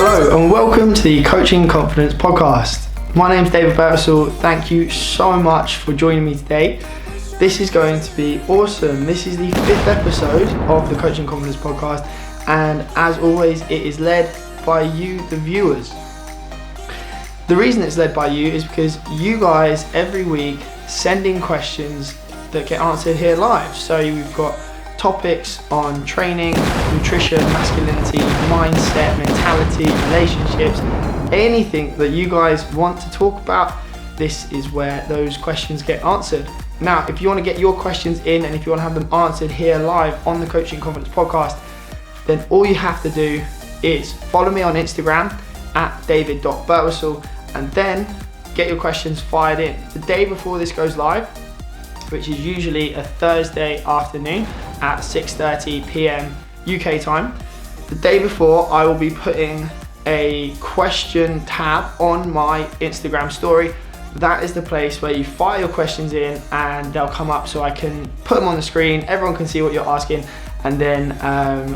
Hello and welcome to the Coaching Confidence podcast. My name's Birtwistle. Thank you so much for joining me today. This is going to be awesome. This is the 5th episode of the Coaching Confidence podcast, and as always, it is led by you, the viewers. The reason it's led by you is because you guys every week send in questions that get answered here live. So we've got topics on training, nutrition, masculinity, mindset, mentality, relationships, anything that you guys want to talk about. This is where those questions get answered. Now, if you want to get your questions in and if you want to have them answered here live on the Coaching Confidence podcast, then all you have to do is follow me on Instagram at david.birtwistle and then get your questions fired in. The day before this goes live, which is usually a Thursday afternoon at 6:30 p.m. UK time. The day before, I will be putting a question tab on my Instagram story. That is the place where you fire your questions in and they'll come up so I can put them on the screen, everyone can see what you're asking, and then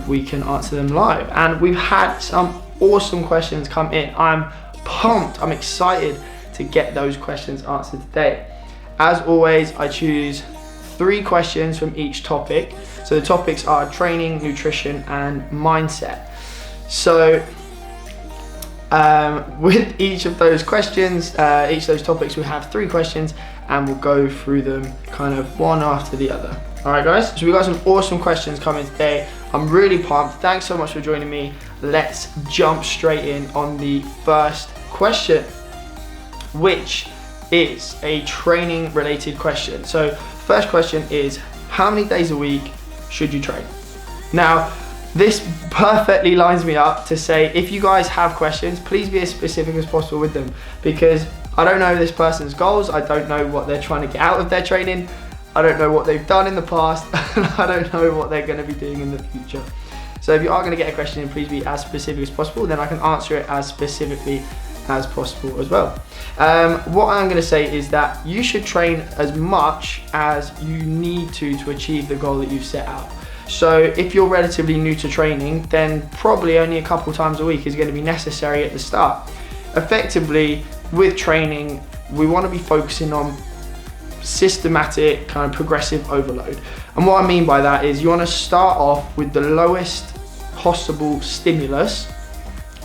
we can answer them live. And we've had some awesome questions come in. I'm pumped, I'm excited to get those questions answered today. As always, I choose 3 questions from each topic. So the topics are training, nutrition, and mindset. So with each of those questions, each of those topics, we have 3 questions and we'll go through them kind of one after the other. All right, guys, so we've got some awesome questions coming today. I'm really pumped. Thanks so much for joining me. Let's jump straight in on the first question, which is a training related question. So first question is, how many days a week should you train? Now, this perfectly lines me up to say, if you guys have questions, please be as specific as possible with them, because I don't know this person's goals. I don't know what they're trying to get out of their training. I don't know what they've done in the past, and I don't know what they're going to be doing in the future. So if you are going to get a question in, please be as specific as possible, then I can answer it as specifically as possible as well. What I'm going to say is that you should train as much as you need to achieve the goal that you've set out. So if you're relatively new to training, then probably only a couple times a week is going to be necessary at the start. Effectively, with training, we want to be focusing on systematic kind of progressive overload. And what I mean by that is you want to start off with the lowest possible stimulus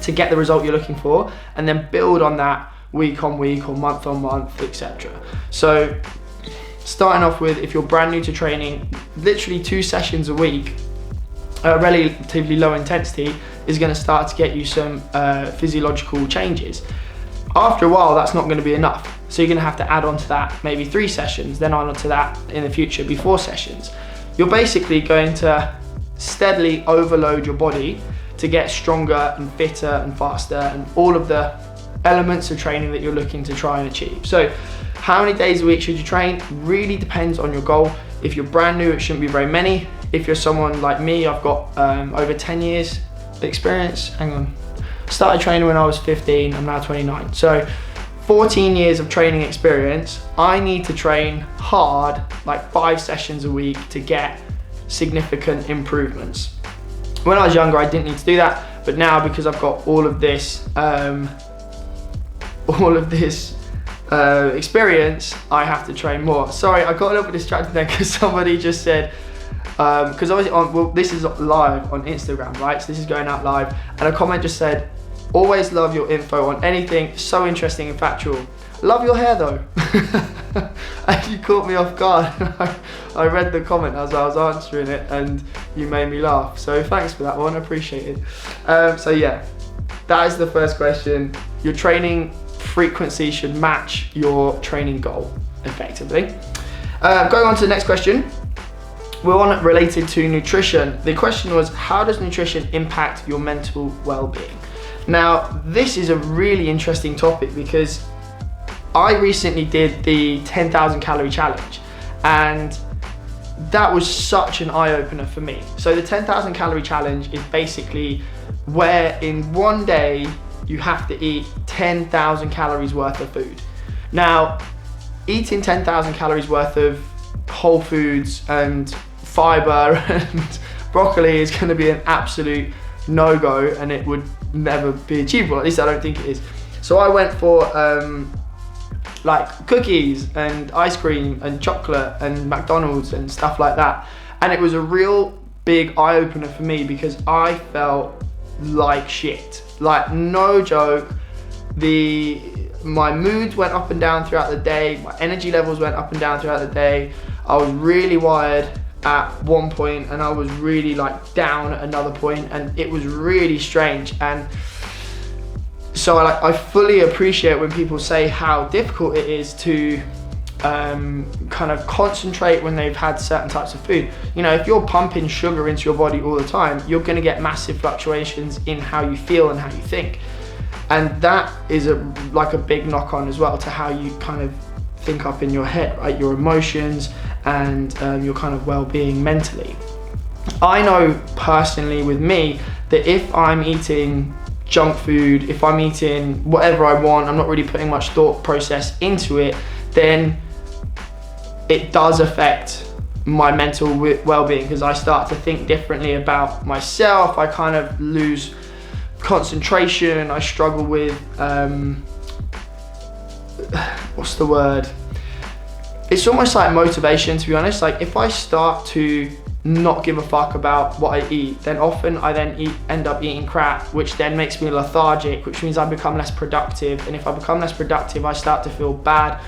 to get the result you're looking for, and then build on that week on week or month on month, etc. So starting off with, if you're brand new to training, literally 2 sessions a week, relatively low intensity, is going to start to get you some physiological changes. After a while, that's not going to be enough. So you're going to have to add on to that maybe 3 sessions, then on to that in the future, be 4 sessions. You're basically going to steadily overload your body to get stronger and fitter and faster and all of the elements of training that you're looking to try and achieve. So how many days a week should you train? Really depends on your goal. If you're brand new, it shouldn't be very many. If you're someone like me, I've got over 10 years experience. Started training when I was 15, I'm now 29. So 14 years of training experience. I need to train hard, like 5 sessions a week to get significant improvements. When I was younger, I didn't need to do that, but now, because I've got all of this experience, I have to train more. Sorry, I got a little bit distracted there because somebody just said, because obviously this is live on Instagram, right? So this is going out live, and a comment just said, "Always love your info on anything, so interesting and factual. Love your hair though." And you caught me off guard. I read the comment as I was answering it and you made me laugh. So thanks for that one, I appreciate it. So yeah, that is the first question. Your training frequency should match your training goal effectively. Going on to the next question. We're on related to nutrition. The question was, how does nutrition impact your mental well-being? Now, this is a really interesting topic because I recently did the 10,000 calorie challenge, and that was such an eye-opener for me. So the 10,000 calorie challenge is basically where in one day you have to eat 10,000 calories worth of food. Now, eating 10,000 calories worth of whole foods and fiber and broccoli is going to be an absolute no-go, and it would never be achievable. At least I don't think it is. So I went for like cookies and ice cream and chocolate and McDonald's and stuff like that. And it was a real big eye opener for me because I felt like shit. Like, no joke. My moods went up and down throughout the day. My energy levels went up and down throughout the day. I was really wired at one point and I was really like down at another point, and it was really strange. And so I fully appreciate when people say how difficult it is to kind of concentrate when they've had certain types of food. You know, if you're pumping sugar into your body all the time, you're going to get massive fluctuations in how you feel and how you think. And that is like a big knock on as well to how you kind of think up in your head, right? Your emotions and your kind of well-being mentally. I know personally with me that if I'm eating junk food, if I'm eating whatever I want, I'm not really putting much thought process into it, then it does affect my mental well-being because I start to think differently about myself. I kind of lose concentration. I struggle with what's the word? It's almost like motivation, to be honest. Like, if I start to not give a fuck about what I eat, then often I then end up eating crap, which then makes me lethargic, which means I become less productive. And if I become less productive, I start to feel bad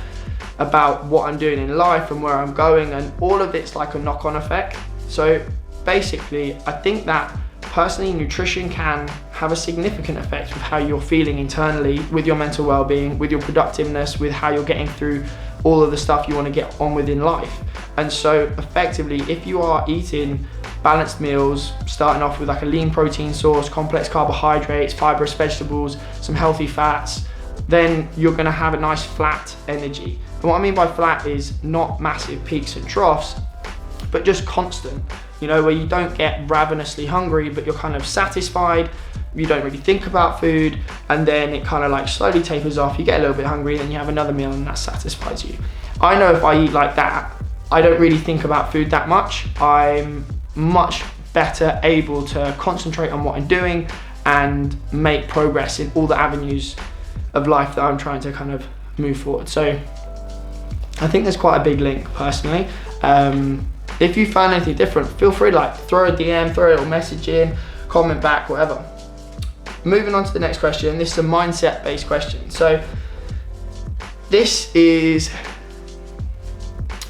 about what I'm doing in life and where I'm going, and all of it's like a knock-on effect. So basically, I think that personally, nutrition can have a significant effect with how you're feeling internally, with your mental well-being, with your productiveness, with how you're getting through all of the stuff you want to get on with in life. And so effectively, if you are eating balanced meals, starting off with like a lean protein source, complex carbohydrates, fibrous vegetables, some healthy fats, then you're going to have a nice flat energy. And what I mean by flat is not massive peaks and troughs, but just constant, you know, where you don't get ravenously hungry, but you're kind of satisfied. You don't really think about food, and then it kind of like slowly tapers off. You get a little bit hungry, then you have another meal, and that satisfies you. I know if I eat like that, I don't really think about food that much. I'm much better able to concentrate on what I'm doing and make progress in all the avenues of life that I'm trying to kind of move forward. So I think there's quite a big link personally. If you found anything different, feel free to like throw a DM, throw a little message in, comment back, whatever. Moving on to the next question. This is a mindset based question. So this is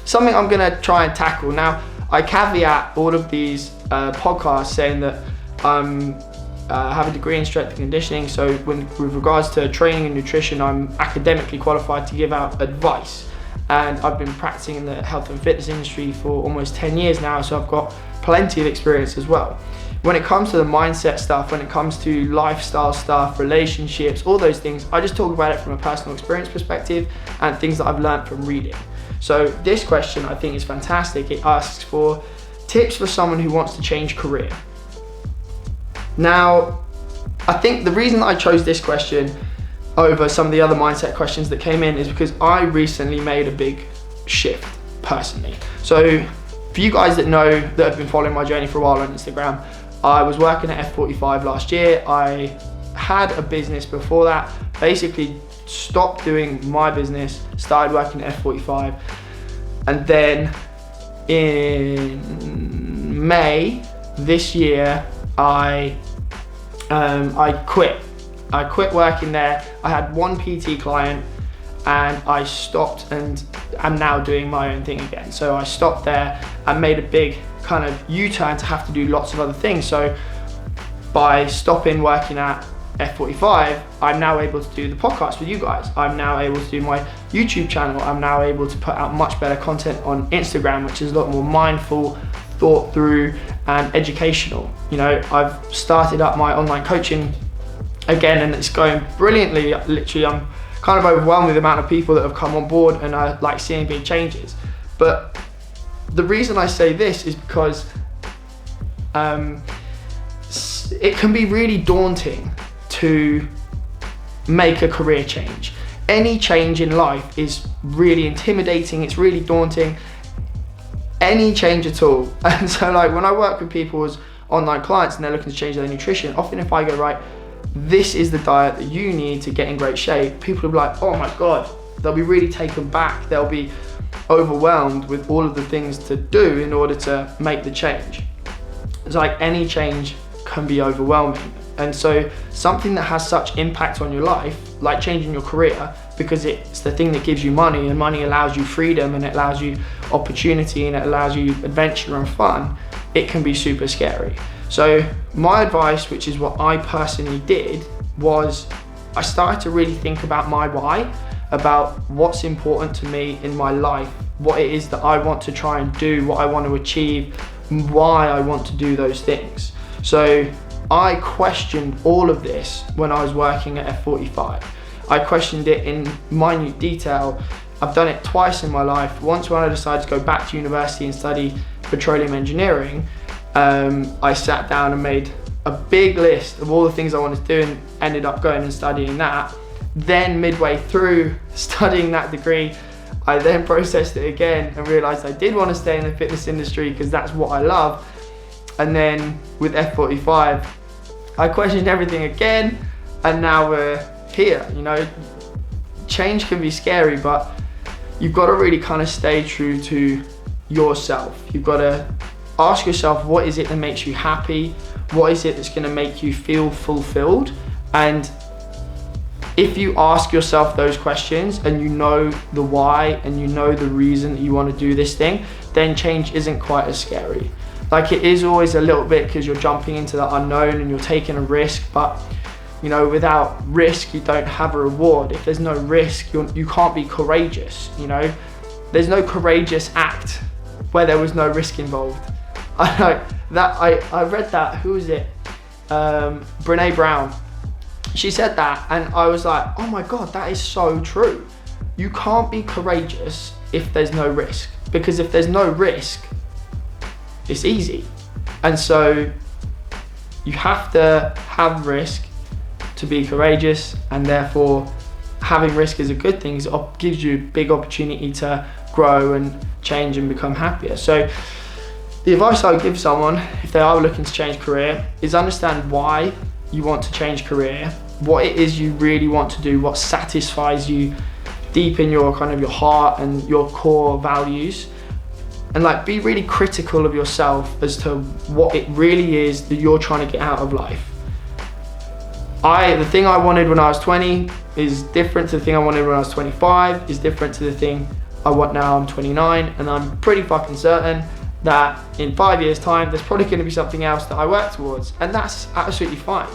something I'm gonna try and tackle. Now, I caveat all of these podcasts saying that I have a degree in strength and conditioning, so with regards to training and nutrition, I'm academically qualified to give out advice. And I've been practicing in the health and fitness industry for almost 10 years now, so I've got plenty of experience as well. When it comes to the mindset stuff, when it comes to lifestyle stuff, relationships, all those things, I just talk about it from a personal experience perspective and things that I've learned from reading. So this question I think is fantastic. It asks for tips for someone who wants to change career. Now, I think the reason I chose this question over some of the other mindset questions that came in is because I recently made a big shift personally. So for you guys that know, that have been following my journey for a while on Instagram, I was working at Ep.5 last year. I had a business before that, basically stopped doing my business, started working at Ep.5, and then in May this year, I quit. I quit working there. I had one PT client and I stopped, and I'm now doing my own thing again. So I stopped there and made a big kind of U-turn to have to do lots of other things. So by stopping working at Ep.5, I'm now able to do the podcast with you guys. I'm now able to do my YouTube channel. I'm now able to put out much better content on Instagram, which is a lot more mindful, thought through, and educational. You know, I've started up my online coaching again, and it's going brilliantly. Literally, I'm kind of overwhelmed with the amount of people that have come on board and are like seeing big changes. But the reason I say this is because it can be really daunting to make a career change. Any change in life is really intimidating, it's really daunting. Any change at all. And so like when I work with people as online clients and they're looking to change their nutrition, often if I go, right, this is the diet that you need to get in great shape, people will be like, oh my God, they'll be really taken back. They'll be overwhelmed with all of the things to do in order to make the change. It's like any change can be overwhelming. And so something that has such impact on your life, like changing your career, because it's the thing that gives you money, and money allows you freedom, and it allows you opportunity, and it allows you adventure and fun, it can be super scary. So my advice, which is what I personally did, was I started to really think about my why, about what's important to me in my life, what it is that I want to try and do, what I want to achieve, why I want to do those things. So I questioned all of this when I was working at Ep.5. I questioned it in minute detail. I've done it twice in my life. Once when I decided to go back to university and study petroleum engineering, I sat down and made a big list of all the things I wanted to do and ended up going and studying that. Then midway through studying that degree, I then processed it again and realized I did want to stay in the fitness industry because that's what I love. And then with Ep.5, I questioned everything again, and now we're here. You know, change can be scary, but you've got to really kind of stay true to yourself. You've got to ask yourself, what is it that makes you happy? What is it that's going to make you feel fulfilled? And if you ask yourself those questions and you know the why and you know the reason that you want to do this thing, then change isn't quite as scary. Like, it is always a little bit because you're jumping into the unknown and you're taking a risk, but you know, without risk, you don't have a reward. If there's no risk, you can't be courageous. You know, there's no courageous act where there was no risk involved. I know that I read that. Who was it? Brene Brown. She said that, and I was like, oh my God, that is so true. You can't be courageous if there's no risk, because if there's no risk, it's easy. And so you have to have risk to be courageous, and therefore having risk is a good thing. It gives you a big opportunity to grow and change and become happier. So the advice I would give someone if they are looking to change career is understand why you want to change career, what it is you really want to do, what satisfies you deep in your kind of your heart and your core values, and like be really critical of yourself as to what it really is that you're trying to get out of life. The thing I wanted when I was 20 is different to the thing I wanted when I was 25, is different to the thing I want now I'm 29, and I'm pretty fucking certain that in 5 years time there's probably going to be something else that I work towards, and that's absolutely fine.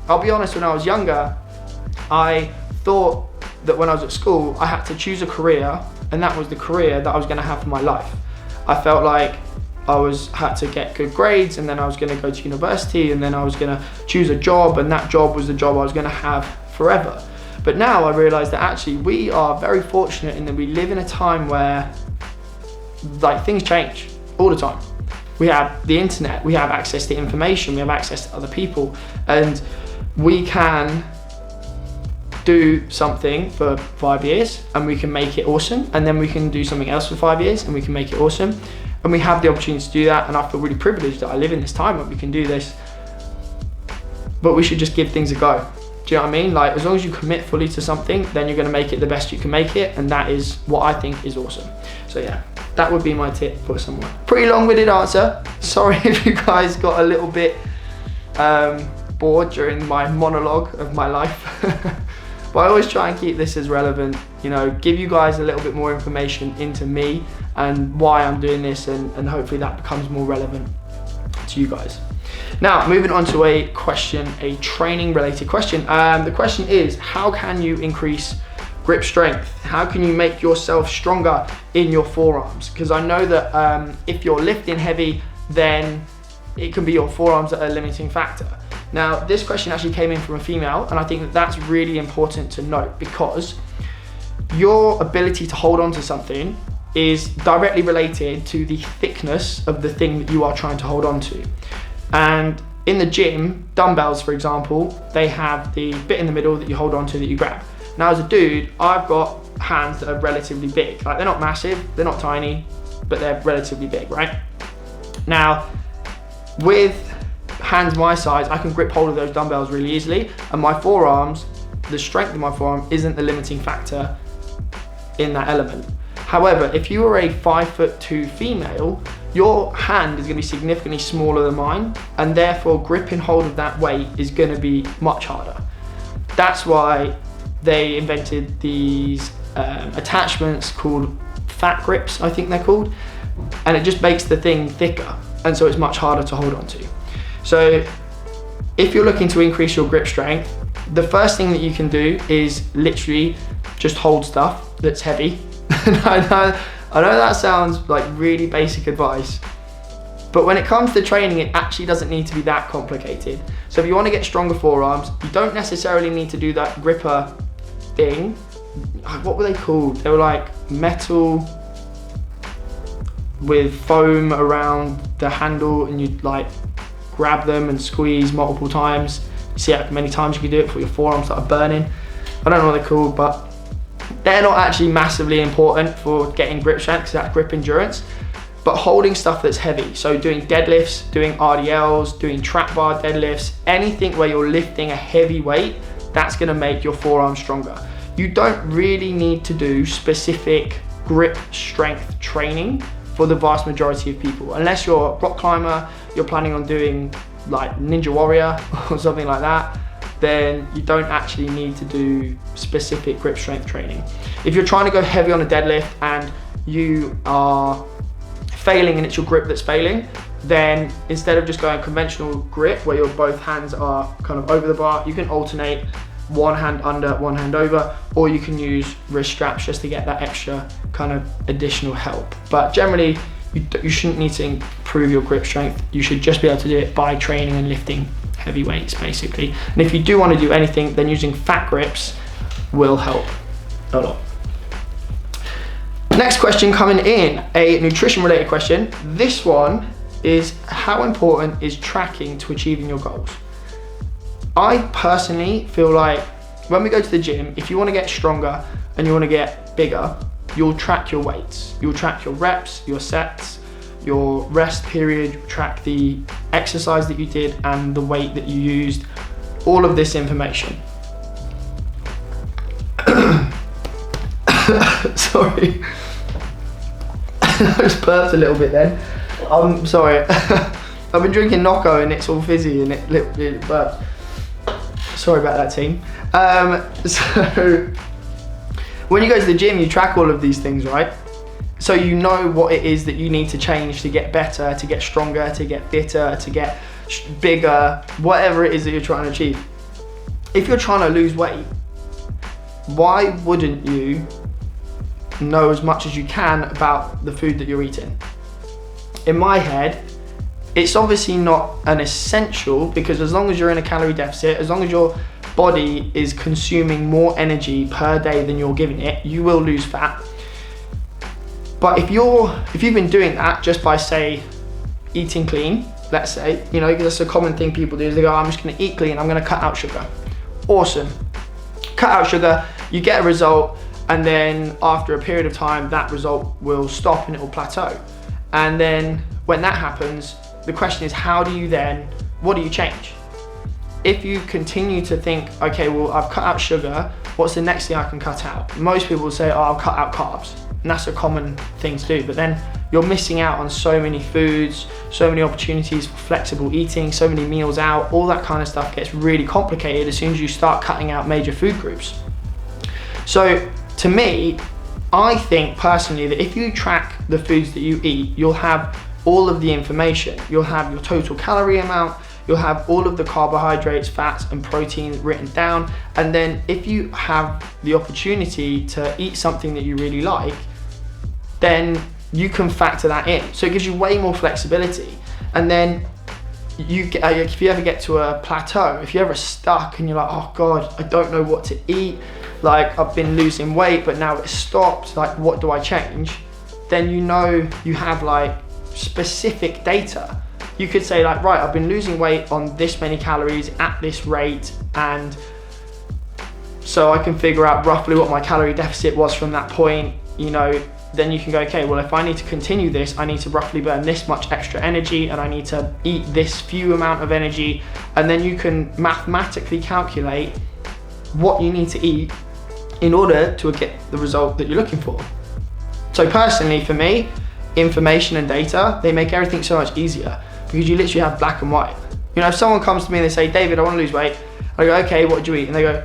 I'll be honest, when I was younger, I thought that when I was at school I had to choose a career, and that was the career that I was going to have for my life. I felt like I had to get good grades, and then I was going to go to university, and then I was going to choose a job, and that job was the job I was going to have forever. But now I realize that actually we are very fortunate in that we live in a time where like things change all the time. We have the internet, we have access to information, we have access to other people, and we can do something for 5 years and we can make it awesome, and then we can do something else for 5 years and we can make it awesome. And we have the opportunity to do that, and I feel really privileged that I live in this time where we can do this. But we should just give things a go. Do you know what I mean? Like, as long as you commit fully to something, then you're going to make it the best you can make it, and that is what I think is awesome. So yeah, that would be my tip for someone. Pretty long-winded answer. Sorry if you guys got a little bit bored during my monologue of my life. But I always try and keep this as relevant, you know, give you guys a little bit more information into me and why I'm doing this, and hopefully that becomes more relevant to you guys. Now, moving on to a question, a training related question. The question is, how can you increase grip strength? How can you make yourself stronger in your forearms? Because I know that if you're lifting heavy, then it can be your forearms that are a limiting factor. Now, this question actually came in from a female, and I think that that's really important to note, because your ability to hold on to something is directly related to the thickness of the thing that you are trying to hold on to. And in the gym, dumbbells, for example, they have the bit in the middle that you hold on to that you grab. Now, as a dude, I've got hands that are relatively big. Like, they're not massive, they're not tiny, but they're relatively big, right? Now, with hands my size, I can grip hold of those dumbbells really easily, and my forearms, the strength of my forearm isn't the limiting factor in that element. However, if you are a 5'2" female, your hand is going to be significantly smaller than mine, and therefore gripping hold of that weight is going to be much harder. That's why they invented these attachments called fat grips, I think they're called, and it just makes the thing thicker, and so it's much harder to hold on to. So if you're looking to increase your grip strength, the first thing that you can do is literally just hold stuff that's heavy. I know that sounds like really basic advice, but when it comes to training, it actually doesn't need to be that complicated. So if you want to get stronger forearms, you don't necessarily need to do that gripper thing. What were they called? They were like metal with foam around the handle, and you'd like grab them and squeeze multiple times. You see how many times you can do it before your forearms start burning. I don't know what they're called, but they're not actually massively important for getting grip strength because that's grip endurance. But holding stuff that's heavy, so doing deadlifts, doing RDLs, doing trap bar deadlifts, anything where you're lifting a heavy weight, that's gonna make your forearms stronger. You don't really need to do specific grip strength training for the vast majority of people. Unless you're a rock climber, you're planning on doing like Ninja Warrior or something like that, then you don't actually need to do specific grip strength training. If you're trying to go heavy on a deadlift and you are failing and it's your grip that's failing, then instead of just going conventional grip where your both hands are kind of over the bar, you can alternate one hand under, one hand over, or you can use wrist straps just to get that extra kind of additional help. But generally, you shouldn't need to improve your grip strength. You should just be able to do it by training and lifting heavy weights, basically. And if you do want to do anything, then using fat grips will help a lot. Next question coming in, a nutrition related question. This one is, how important is tracking to achieving your goals? I personally feel like when we go to the gym, if you want to get stronger and you want to get bigger, you'll track your weights. You'll track your reps, your sets, your rest period, you'll track the exercise that you did and the weight that you used, all of this information. Sorry. I just burped a little bit then. I'm sorry. I've been drinking Nocco and it's all fizzy and it burped. Sorry about that, team. So when you go to the gym, you track all of these things, right? So you know what it is that you need to change to get better, to get stronger, to get fitter, to get bigger, whatever it is that you're trying to achieve. If you're trying to lose weight, why wouldn't you know as much as you can about the food that you're eating? In my head, it's obviously not an essential, because as long as you're in a calorie deficit, as long as your body is consuming more energy per day than you're giving it, you will lose fat. But if you've been doing that just by, say, eating clean, let's say, you know, because that's a common thing people do, is they go, I'm just gonna eat clean, I'm gonna cut out sugar. Awesome. Cut out sugar, you get a result, and then after a period of time, that result will stop and it will plateau. And then when that happens, the question is, what do you change? If you continue to think, okay, well, I've cut out sugar, what's the next thing I can cut out? Most people will say, oh, I'll cut out carbs. And that's a common thing to do, but then you're missing out on so many foods, so many opportunities for flexible eating, so many meals out, all that kind of stuff gets really complicated as soon as you start cutting out major food groups. So to me, I think personally that if you track the foods that you eat, you'll have all of the information. You'll have your total calorie amount, you'll have all of the carbohydrates, fats, and protein written down. And then if you have the opportunity to eat something that you really like, then you can factor that in. So it gives you way more flexibility. And then if you ever get to a plateau, if you're ever stuck and you're like, oh God, I don't know what to eat, like I've been losing weight, but now it's stopped, like what do I change? Then you know you have like specific data. You could say like, right, I've been losing weight on this many calories at this rate, and so I can figure out roughly what my calorie deficit was from that point. You know, then you can go, okay, well, if I need to continue this, I need to roughly burn this much extra energy, and I need to eat this few amount of energy. And then you can mathematically calculate what you need to eat in order to get the result that you're looking for. So personally, for me, information and data, they make everything so much easier, because you literally have black and white. You know, if someone comes to me and they say, David, I want to lose weight, I go, okay, what do you eat? And they go,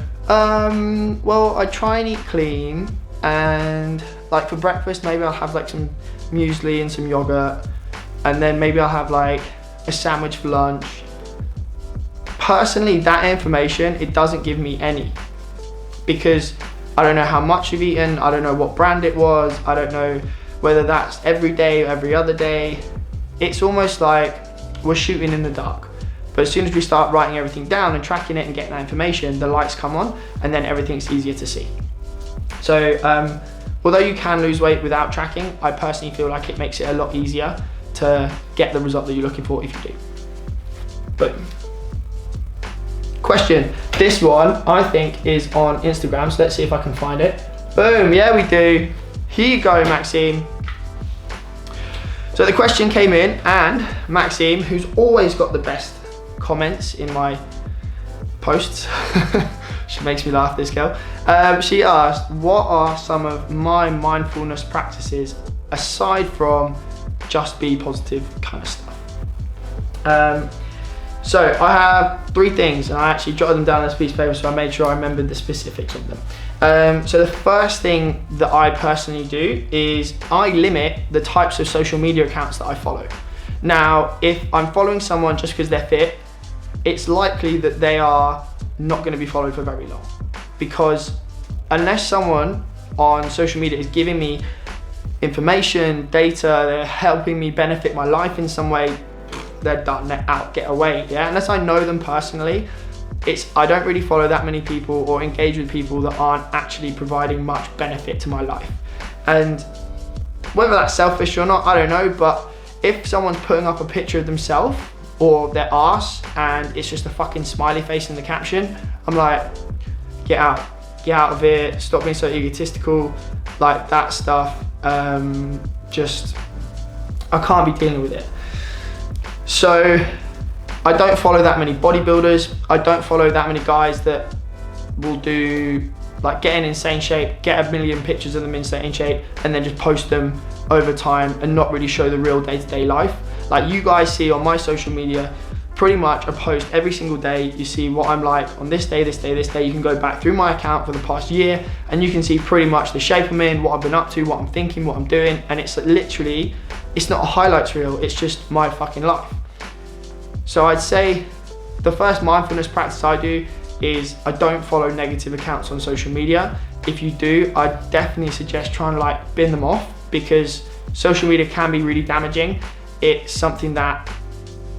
well, I try and eat clean, and like for breakfast, maybe I'll have like some muesli and some yogurt, and then maybe I'll have like a sandwich for lunch. Personally, that information, it doesn't give me any, because I don't know how much you've eaten, I don't know what brand it was, I don't know whether that's every day or every other day. It's almost like we're shooting in the dark. But as soon as we start writing everything down and tracking it and getting that information, the lights come on, and then everything's easier to see. So although you can lose weight without tracking, I personally feel like it makes it a lot easier to get the result that you're looking for if you do. But question, this one I think is on Instagram, so let's see if I can find it. Boom, yeah we do. Here you go, Maxime. So the question came in, and Maxime, who's always got the best comments in my posts, she makes me laugh, this girl. She asked, what are some of my mindfulness practices aside from just be positive kind of stuff? So I have 3 things, and I actually jotted them down on this piece of paper, so I made sure I remembered the specifics of them. So the first thing that I personally do is I limit the types of social media accounts that I follow. Now, if I'm following someone just because they're fit, it's likely that they are not going to be followed for very long, because unless someone on social media is giving me information, data, they're helping me benefit my life in some way, they're done, they're out, get away. Yeah, unless I know them personally, I don't really follow that many people or engage with people that aren't actually providing much benefit to my life. And whether that's selfish or not, I don't know, but if someone's putting up a picture of themselves or their arse and it's just a fucking smiley face in the caption, I'm like, get out of it, stop being so egotistical, like that stuff, just, I can't be dealing with it. So I don't follow that many bodybuilders, I don't follow that many guys that will do, like, get in insane shape, get 1 million pictures of them in insane shape, and then just post them over time and not really show the real day-to-day life. Like you guys see on my social media, pretty much I post every single day. You see what I'm like on this day, this day, this day. You can go back through my account for the past year and you can see pretty much the shape I'm in, what I've been up to, what I'm thinking, what I'm doing. And it's literally, it's not a highlights reel, it's just my fucking life. So I'd say the first mindfulness practice I do is I don't follow negative accounts on social media. If you do, I definitely suggest trying to like bin them off, because social media can be really damaging. It's something that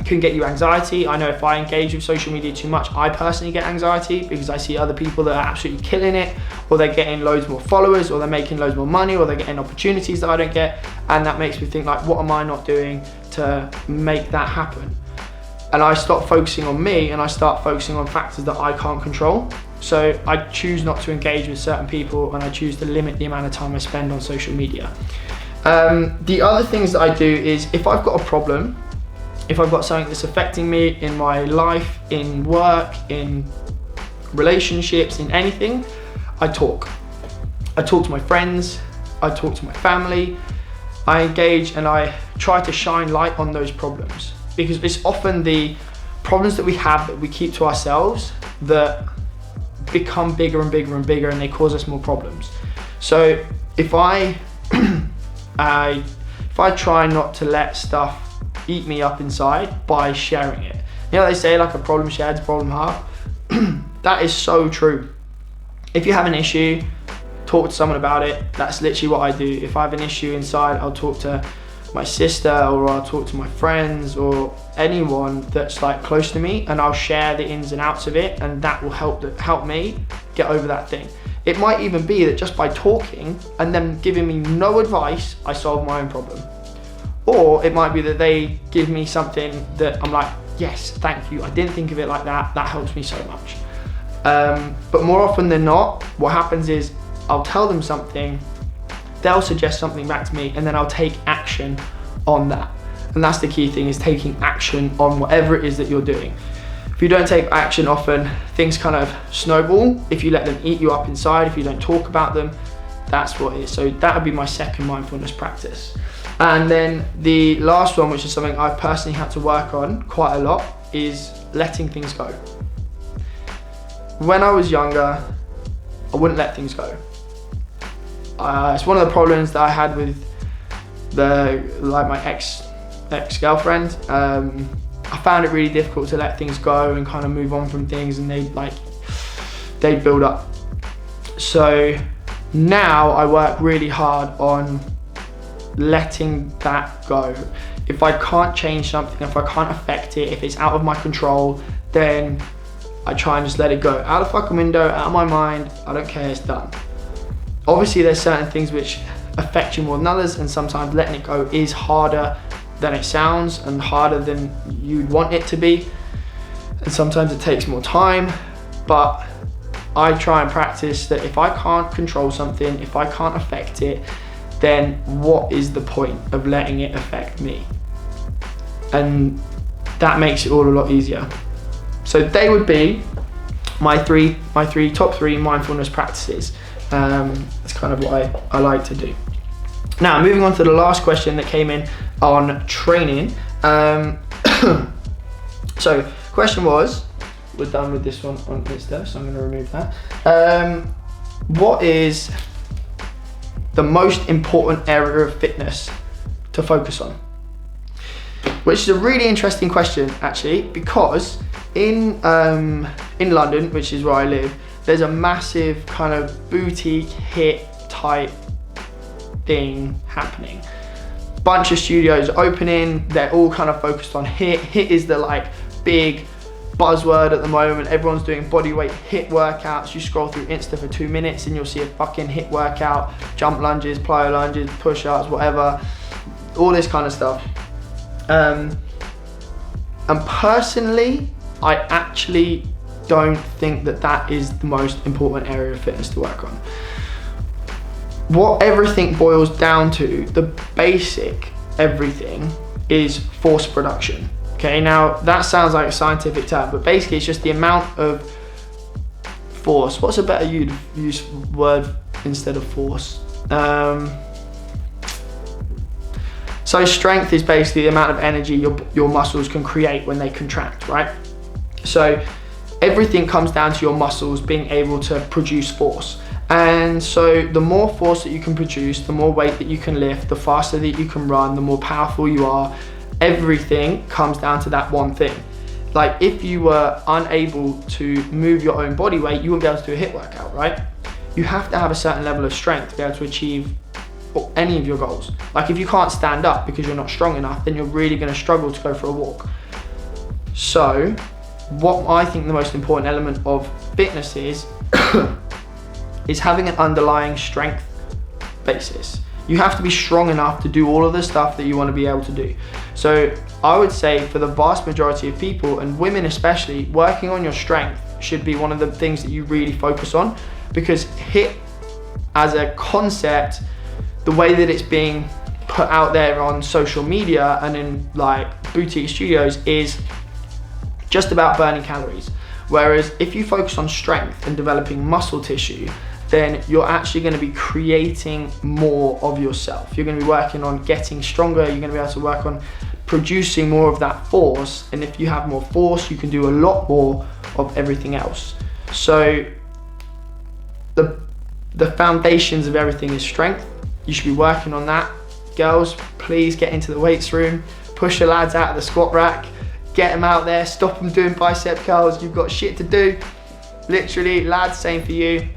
can get you anxiety. I know if I engage with social media too much, I personally get anxiety because I see other people that are absolutely killing it, or they're getting loads more followers, or they're making loads more money, or they're getting opportunities that I don't get. And that makes me think like, what am I not doing to make that happen? And I stop focusing on me and I start focusing on factors that I can't control. So I choose not to engage with certain people, and I choose to limit the amount of time I spend on social media. The other things that I do is if I've got a problem, if I've got something that's affecting me in my life, in work, in relationships, in anything, I talk. I talk to my friends, I talk to my family, I engage and I try to shine light on those problems, because it's often the problems that we have that we keep to ourselves that become bigger and bigger and bigger, and they cause us more problems. So if I try not to let stuff eat me up inside by sharing it. You know, they say like a problem shared is a problem half. That is so true. If you have an issue, talk to someone about it. That's literally what I do. If I have an issue inside, I'll talk to my sister, or I'll talk to my friends, or anyone that's like close to me, and I'll share the ins and outs of it, and that will help me get over that thing. It might even be that just by talking and them giving me no advice, I solve my own problem. Or it might be that they give me something that I'm like, yes, thank you, I didn't think of it like that, that helps me so much. But more often than not, what happens is I'll tell them something they'll suggest something back to me, and then I'll take action on that. And that's the key thing, is taking action on whatever it is that you're doing. If you don't take action often, things kind of snowball. If you let them eat you up inside, if you don't talk about them, that's what it is. So that would be my second mindfulness practice. And then the last one, which is something I've personally had to work on quite a lot, is letting things go. When I was younger, I wouldn't let things go. It's one of the problems that I had with my ex-girlfriend. I found it really difficult to let things go and kind of move on from things, and they'd build up. So now I work really hard on letting that go. If I can't change something, if I can't affect it, if it's out of my control, then I try and just let it go. Out of the fucking window, out of my mind, I don't care, it's done. Obviously there's certain things which affect you more than others, and sometimes letting it go is harder than it sounds and harder than you'd want it to be. And sometimes it takes more time, but I try and practice that if I can't control something, if I can't affect it, then what is the point of letting it affect me? And that makes it all a lot easier. So they would be my top three mindfulness practices. That's kind of what I like to do. Now, moving on to the last question that came in on training. So question was, we're done with this one on Insta, so I'm going to remove that. What is the most important area of fitness to focus on? Which is a really interesting question, actually, because in London, which is where I live, there's a massive kind of boutique HIIT type thing happening. Bunch of studios opening, they're all kind of focused on HIIT. HIIT is the big buzzword at the moment. Everyone's doing bodyweight HIIT workouts. You scroll through Insta for 2 minutes and you'll see a fucking HIIT workout, jump lunges, plyo lunges, push-ups, whatever, all this kind of stuff. And personally, I actually don't think that that is the most important area of fitness to work on. What everything boils down to, the basic everything, is force production. Okay, now that sounds like a scientific term, but basically it's just the amount of force. What's a better use word instead of force? So strength is basically the amount of energy your muscles can create when they contract, right? So everything comes down to your muscles being able to produce force. And so the more force that you can produce, the more weight that you can lift, the faster that you can run, the more powerful you are. Everything comes down to that one thing. Like if you were unable to move your own body weight, you wouldn't be able to do a HIIT workout, right? You have to have a certain level of strength to be able to achieve any of your goals. Like if you can't stand up because you're not strong enough, then you're really going to struggle to go for a walk. So what I think the most important element of fitness is having an underlying strength basis. You have to be strong enough to do all of the stuff that you want to be able to do. So I would say for the vast majority of people, and women especially, working on your strength should be one of the things that you really focus on, because HIIT as a concept, the way that it's being put out there on social media and in boutique studios, is just about burning calories. Whereas if you focus on strength and developing muscle tissue, then you're actually going to be creating more of yourself. You're going to be working on getting stronger. You're going to be able to work on producing more of that force. And if you have more force, you can do a lot more of everything else. So the foundations of everything is strength. You should be working on that. Girls, please get into the weights room. Push the lads out of the squat rack. Get them out there. Stop them doing bicep curls. You've got shit to do. Literally, lads, same for you.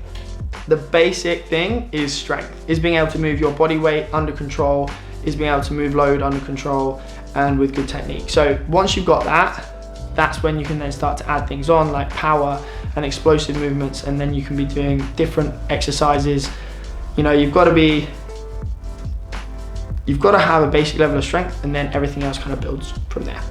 The basic thing is strength, is being able to move your body weight under control, is being able to move load under control and with good technique. So once you've got that, that's when you can then start to add things on like power and explosive movements, and then you can be doing different exercises. You know, you've got to have a basic level of strength, and then everything else kind of builds from there.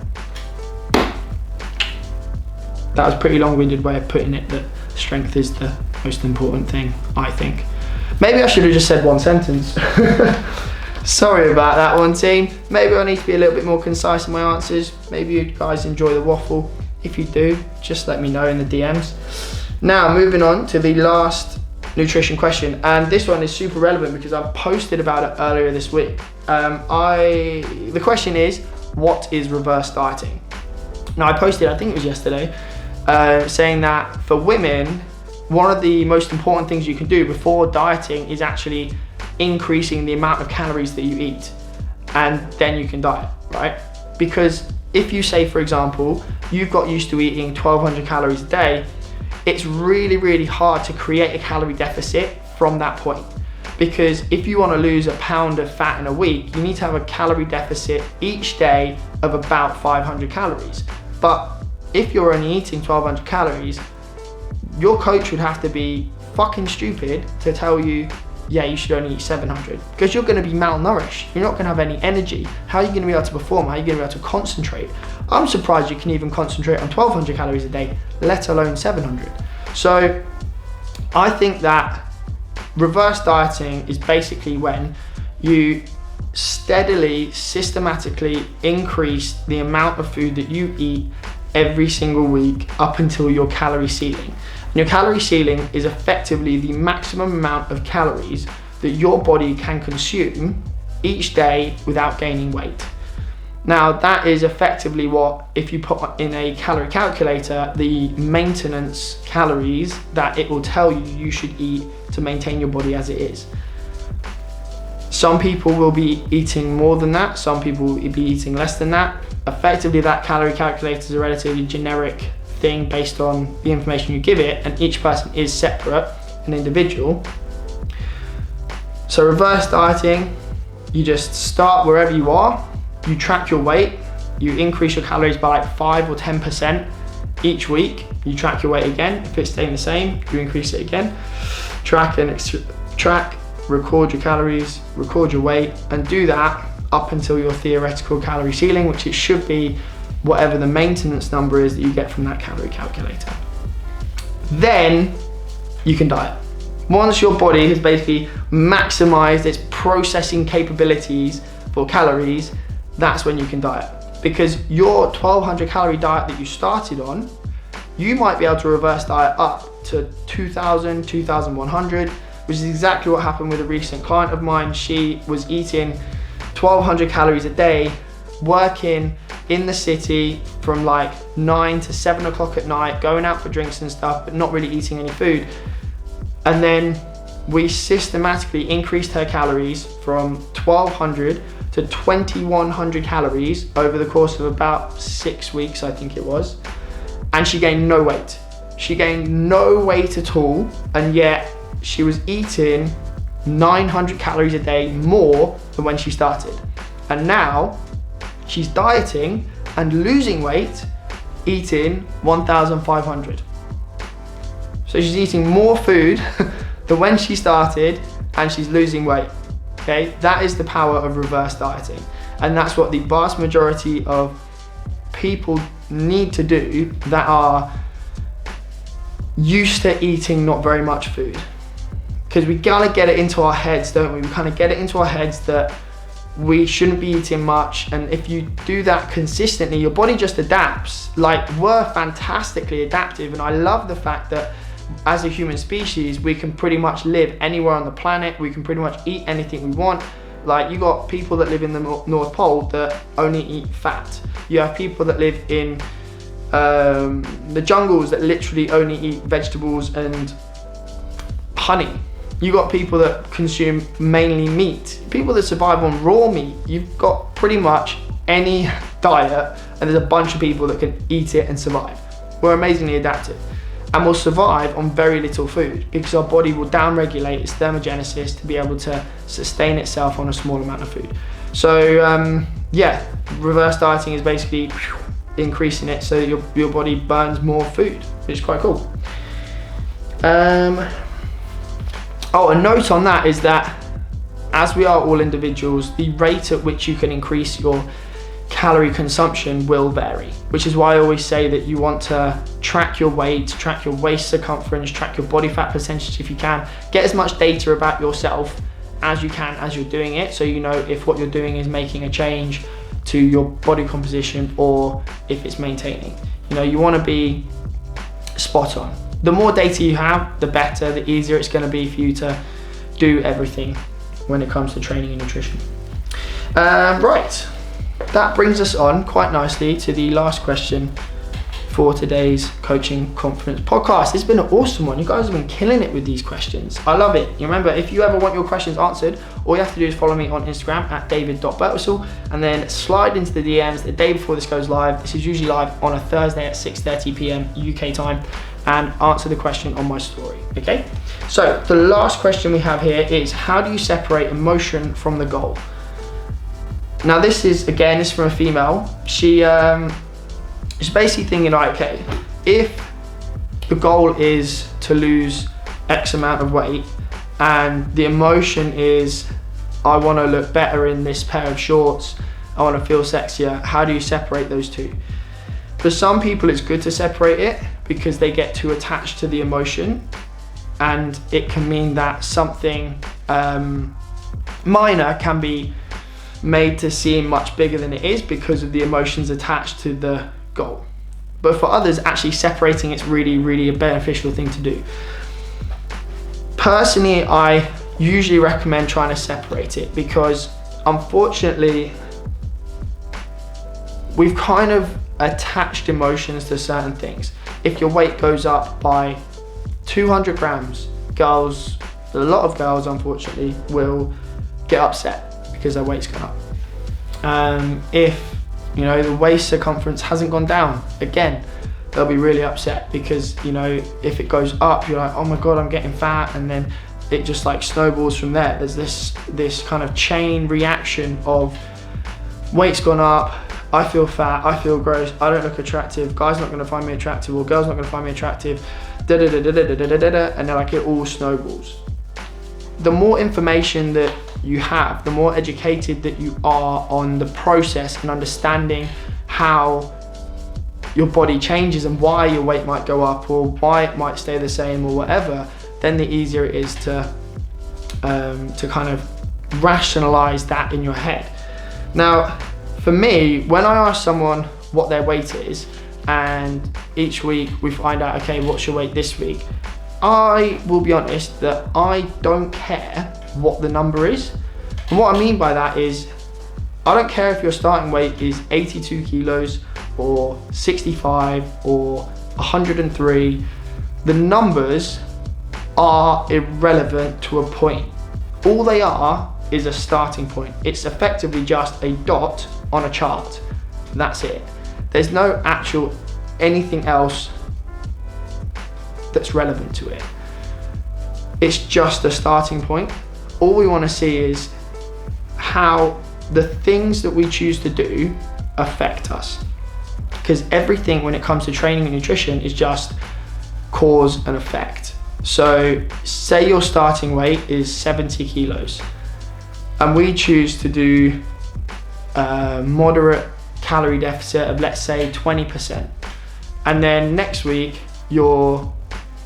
That was a pretty long-winded way of putting it, that strength is the most important thing, I think. Maybe I should have just said one sentence. Sorry about that one, team. Maybe I need to be a little bit more concise in my answers. Maybe you guys enjoy the waffle. If you do, just let me know in the DMs. Now, moving on to the last nutrition question, and this one is super relevant because I posted about it earlier this week. The question is, what is reverse dieting? Now, I posted, I think it was yesterday, saying that for women, one of the most important things you can do before dieting is actually increasing the amount of calories that you eat, and then you can diet, right? Because if you say, for example, you've got used to eating 1,200 calories a day, it's really, really hard to create a calorie deficit from that point. Because if you want to lose a pound of fat in a week, you need to have a calorie deficit each day of about 500 calories. But if you're only eating 1,200 calories, your coach would have to be fucking stupid to tell you, yeah, you should only eat 700, because you're going to be malnourished. You're not going to have any energy. How are you going to be able to perform? How are you going to be able to concentrate? I'm surprised you can even concentrate on 1,200 calories a day, let alone 700. So I think that reverse dieting is basically when you steadily, systematically increase the amount of food that you eat every single week up until your calorie ceiling. And your calorie ceiling is effectively the maximum amount of calories that your body can consume each day without gaining weight. Now, that is effectively what, if you put in a calorie calculator, the maintenance calories that it will tell you you should eat to maintain your body as it is. Some people will be eating more than that, some people will be eating less than that. Effectively, that calorie calculator is a relatively generic thing based on the information you give it, and each person is separate and individual. So reverse dieting, you just start wherever you are, you track your weight, you increase your calories by like 5 or 10% each week, you track your weight again. If it's staying the same, you increase it again. Track, record your calories, record your weight, and do that up until your theoretical calorie ceiling, which it should be whatever the maintenance number is that you get from that calorie calculator. Then you can diet. Once your body has basically maximized its processing capabilities for calories, that's when you can diet. Because your 1,200 calorie diet that you started on, you might be able to reverse diet up to 2,000, 2,100, which is exactly what happened with a recent client of mine. She was eating 1,200 calories a day, working in the city from like 9 to 7 o'clock at night, going out for drinks and stuff, but not really eating any food. And then we systematically increased her calories from 1,200 to 2,100 calories over the course of about 6 weeks, I think it was. And she gained no weight. She gained no weight at all, and yet she was eating 900 calories a day more than when she started. And now she's dieting and losing weight, eating 1,500. So she's eating more food than when she started, and she's losing weight. Okay, that is the power of reverse dieting. And that's what the vast majority of people need to do that are used to eating not very much food. Because we gotta get it into our heads, don't we? We kind of get it into our heads that we shouldn't be eating much, and if you do that consistently, your body just adapts. Like, we're fantastically adaptive, and I love the fact that as a human species, we can pretty much live anywhere on the planet. We can pretty much eat anything we want. Like, you got people that live in the North Pole that only eat fat. You have people that live in the jungles that literally only eat vegetables and honey. You got people that consume mainly meat. People that survive on raw meat. You've got pretty much any diet, and there's a bunch of people that can eat it and survive. We're amazingly adaptive, and we'll survive on very little food because our body will down-regulate its thermogenesis to be able to sustain itself on a small amount of food. So yeah, reverse dieting is basically increasing it so that your body burns more food, which is quite cool. Oh, a note on that is that as we are all individuals, the rate at which you can increase your calorie consumption will vary, which is why I always say that you want to track your weight, track your waist circumference, track your body fat percentage if you can. Get as much data about yourself as you can as you're doing it, so you know if what you're doing is making a change to your body composition or if it's maintaining. You know, you want to be spot on. The more data you have, the better, the easier it's going to be for you to do everything when it comes to training and nutrition. Right, that brings us on quite nicely to the last question for today's Coaching Confidence podcast. It's been an awesome one. You guys have been killing it with these questions. I love it. You remember, if you ever want your questions answered, all you have to do is follow me on Instagram at david.birtwistle and then slide into the DMs the day before this goes live. This is usually live on a Thursday at 6:30 p.m. UK time, and answer the question on my story, okay? So the last question we have here is, how do you separate emotion from the goal? Now this is from a female. She's basically thinking, like, okay, if the goal is to lose X amount of weight and the emotion is, I want to look better in this pair of shorts, I want to feel sexier, how do you separate those two? For some people it's good to separate it because they get too attached to the emotion, and it can mean that something minor can be made to seem much bigger than it is because of the emotions attached to the goal. But for others, actually separating it's really, really a beneficial thing to do. Personally, I usually recommend trying to separate it because unfortunately we've kind of attached emotions to certain things. If your weight goes up by 200 grams, a lot of girls unfortunately will get upset because their weight's gone up. If you know the waist circumference hasn't gone down, again, they'll be really upset because, you know, if it goes up, you're like, oh my God, I'm getting fat, and then it just like snowballs from there. There's this kind of chain reaction of weight's gone up, I feel fat, I feel gross, I don't look attractive, guy's not gonna find me attractive, or girl's not gonna find me attractive, and then like it all snowballs. The more information that you have, the more educated that you are on the process and understanding how your body changes and why your weight might go up or why it might stay the same or whatever, then the easier it is to kind of rationalize that in your head. Now, for me, when I ask someone what their weight is, and each week we find out, okay, what's your weight this week? I will be honest that I don't care what the number is. And what I mean by that is, I don't care if your starting weight is 82 kilos or 65 or 103. The numbers are irrelevant to a point. All they are is a starting point. It's effectively just a dot on a chart. That's it. There's no actual anything else that's relevant to it. It's just a starting point. All we want to see is how the things that we choose to do affect us. Because everything when it comes to training and nutrition is just cause and effect. So say your starting weight is 70 kilos and we choose to do a moderate calorie deficit of, let's say, 20%. And then next week your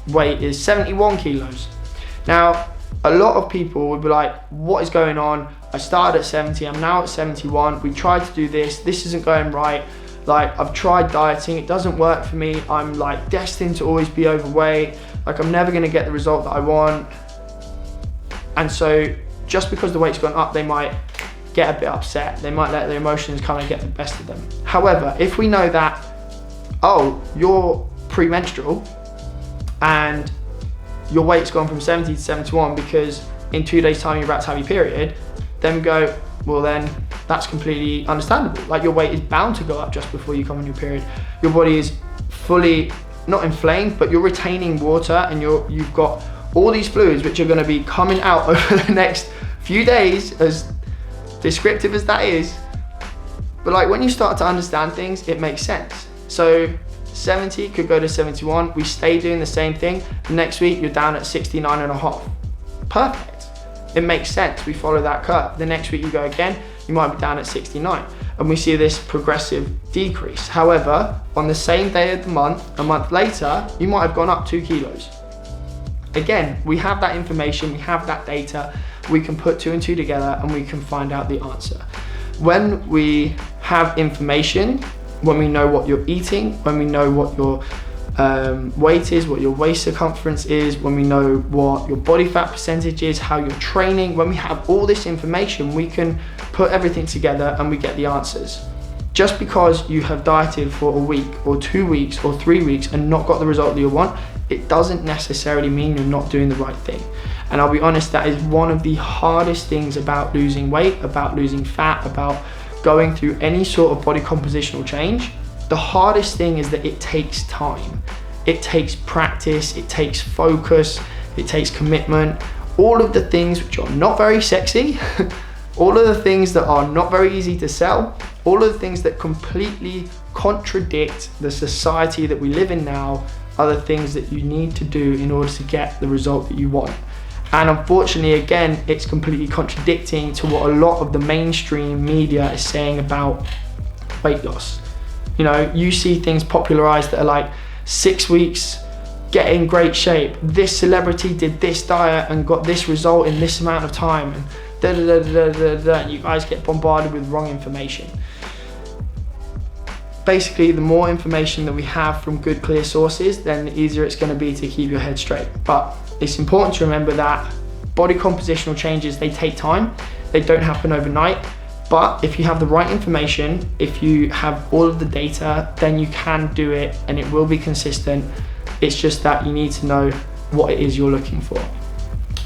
weight is 71 kilos. Now, a lot of people would be like, what is going on? I started at 70, I'm now at 71. We tried to do this isn't going right. Like, I've tried dieting, it doesn't work for me. I'm like destined to always be overweight. Like, I'm never gonna get the result that I want. And so just because the weight's gone up, they might get a bit upset. They might let their emotions kind of get the best of them. However, if we know that, oh, you're premenstrual and your weight's gone from 70 to 71 because in 2 days time you're about to have your period, then go, well then that's completely understandable. Like, your weight is bound to go up just before you come on your period. Your body is fully, not inflamed, but you're retaining water and you've got all these fluids which are gonna be coming out over the next few days, as descriptive as that is. But like, when you start to understand things, it makes sense. So 70 could go to 71, we stay doing the same thing. The next week you're down at 69.5. Perfect. It makes sense, we follow that curve. The next week you go again, you might be down at 69. and we see this progressive decrease. However, on the same day of the month, a month later, you might have gone up 2 kilos. Again, we have that information, we have that data, we can put 2 and 2 together and we can find out the answer. When we have information, when we know what you're eating, when we know what your weight is, what your waist circumference is, when we know what your body fat percentage is, how you're training, when we have all this information, we can put everything together and we get the answers. Just because you have dieted for a week or 2 weeks or 3 weeks and not got the result that you want, it doesn't necessarily mean you're not doing the right thing. And I'll be honest, that is one of the hardest things about losing weight, about losing fat, about going through any sort of body compositional change. The hardest thing is that it takes time. It takes practice, it takes focus, it takes commitment. All of the things which are not very sexy, all of the things that are not very easy to sell, all of the things that completely contradict the society that we live in now are the things that you need to do in order to get the result that you want. And unfortunately, again, it's completely contradicting to what a lot of the mainstream media is saying about weight loss. You know, you see things popularized that are like 6 weeks, get in great shape, this celebrity did this diet and got this result in this amount of time, and and you guys get bombarded with wrong information. Basically, the more information that we have from good, clear sources, then the easier it's going to be to keep your head straight. But it's important to remember that body compositional changes, they take time, they don't happen overnight. But if you have the right information, if you have all of the data, then you can do it and it will be consistent. It's just that you need to know what it is you're looking for.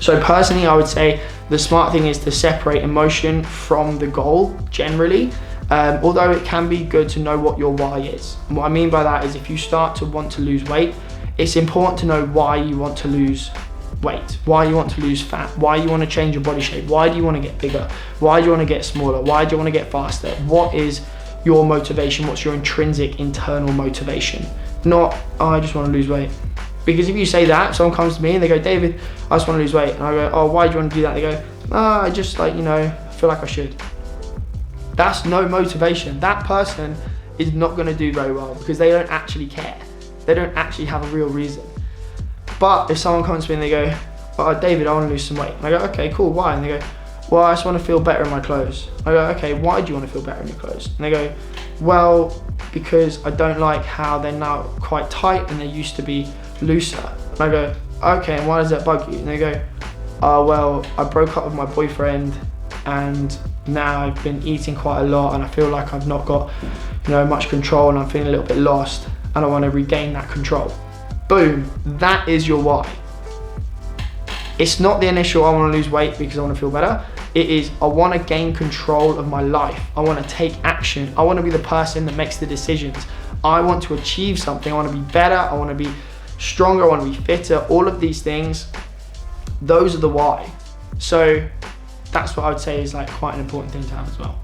So personally, I would say the smart thing is to separate emotion from the goal generally. Although it can be good to know what your why is. And what I mean by that is if you start to want to lose weight, it's important to know why you want to lose weight, why you want to lose fat, why you want to change your body shape, why do you want to get bigger, why do you want to get smaller, why do you want to get faster, what is your motivation, what's your intrinsic internal motivation, not, oh, I just want to lose weight. Because if you say that, someone comes to me and they go, David, I just want to lose weight, and I go, oh, why do you want to do that? They go, oh, I just feel like I should. That's no motivation. That person is not going to do very well because they don't actually care. They don't actually have a real reason. But if someone comes to me and they go, oh, David, I want to lose some weight. And I go, okay, cool, why? And they go, well, I just want to feel better in my clothes. I go, okay, why do you want to feel better in your clothes? And they go, well, because I don't like how they're now quite tight and they used to be looser. And I go, okay, and why does that bug you? And they go, oh, well, I broke up with my boyfriend and now I've been eating quite a lot and I feel like I've not got much control and I'm feeling a little bit lost and I want to regain that control. Boom, that is your why. It's not the initial I want to lose weight because I want to feel better. It is I want to gain control of my life. I want to take action. I want to be the person that makes the decisions. I want to achieve something. I want to be better. I want to be stronger. I want to be fitter. All of these things, those are the why. So that's what I would say is like quite an important thing to have as well.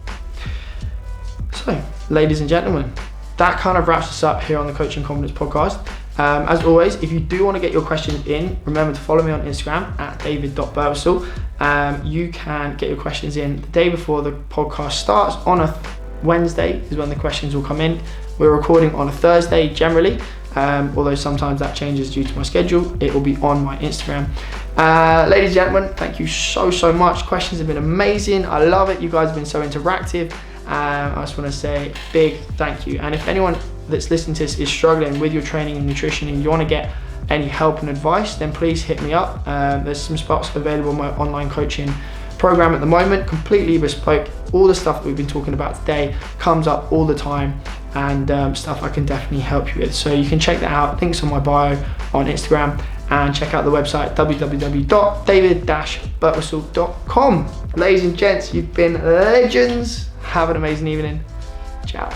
So, ladies and gentlemen, that kind of wraps us up here on the Coaching Confidence podcast. As always, if you do want to get your questions in, remember to follow me on Instagram at david.birtwistle. You can get your questions in the day before the podcast starts. On a Wednesday is when the questions will come in. We're recording on a Thursday generally, although sometimes that changes due to my schedule. It will be on my Instagram. Ladies and gentlemen, thank you so much. Questions have been amazing. I love it. You guys have been so interactive. I just want to say a big thank you. And if anyone that's listening to this is struggling with your training and nutrition and you want to get any help and advice, then please hit me up. There's some spots available in my online coaching program at the moment, completely bespoke. All the stuff that we've been talking about today comes up all the time and stuff I can definitely help you with. So you can check that out. Links on my bio on Instagram and check out the website www.david-birtwistle.com. Ladies and gents, you've been legends. Have an amazing evening. Ciao.